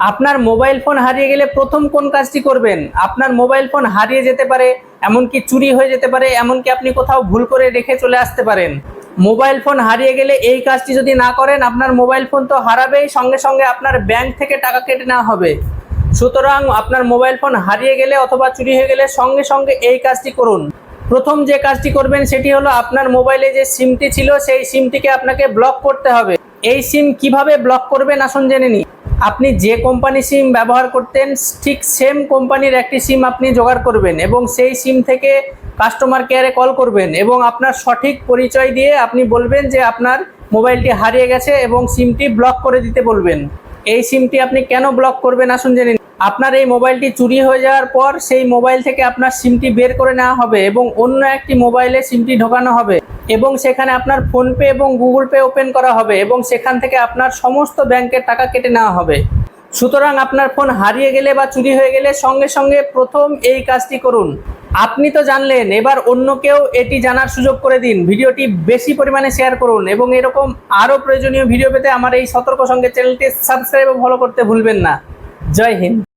আপনার mobile phone হারিয়ে গেলে প্রথম কোন কাজটি করবেন? আপনার মোবাইল ফোন হারিয়ে যেতে পারে, এমনকি চুরি হয়ে যেতে পারে, এমনকি আপনি কোথাও ভুল করে রেখে চলে আসতে পারেন। মোবাইল ফোন হারিয়ে গেলে এই কাজটি যদি না করেন, আপনার মোবাইল ফোন তো হারাবেই, সঙ্গে সঙ্গে আপনার ব্যাংক থেকে টাকা কেটে নেওয়া হবে। সুতরাং আপনার মোবাইল ফোন হারিয়ে গেলে অথবা চুরি হয়ে গেলে সঙ্গে সঙ্গে এই কাজটি করুন। প্রথম যে কাজটি করবেন সেটি হলো আপনার মোবাইলে যে সিমটি ছিল সেই সিমটিকে আপনাকে ব্লক করতে হবে। এই সিম কিভাবে ব্লক করবেন আসুন জেনে নিই। আপনি যে কোম্পানি সিম ব্যবহার করতেন ঠিক সেম কোম্পানির একটি সিম আপনি জোগাড় করবেন এবং সেই সিম থেকে কাস্টমার কেয়ারে কল করবেন এবং আপনার সঠিক পরিচয় দিয়ে আপনি বলবেন যে আপনার মোবাইলটি হারিয়ে গেছে এবং সিমটি ব্লক করে দিতে বলবেন। এই সিমটি আপনি কেন ব্লক করবেন আসুন জেনে নিন। আপনার এই মোবাইলটি চুরি হয়ে যাওয়ার পর সেই মোবাইল থেকে আপনার সিমটি বের করে নেওয়া হবে এবং অন্য একটি মোবাইলে সিমটি ঢোকানো হবে এবং সেখানে আপনার ফোনপে এবং গুগল পে ওপেন করা হবে এবং সেখান থেকে আপনার সমস্ত ব্যাংকের টাকা কেটে নেওয়া হবে। সুতরাং আপনার ফোন হারিয়ে গেলে বা চুরি হয়ে গেলে সঙ্গে সঙ্গে প্রথম এই কাজটি করুন। আপনি তো জানলেন, এবার অন্যকেও এটি জানার সুযোগ করে দিন। ভিডিওটি বেশি পরিমাণে শেয়ার করুন এবং এরকম আরও প্রয়োজনীয় ভিডিও পেতে আমার এই সতর্ক সঙ্গে চ্যানেলটি সাবস্ক্রাইব ও ফলো করতে ভুলবেন না। জয় হিন্দ।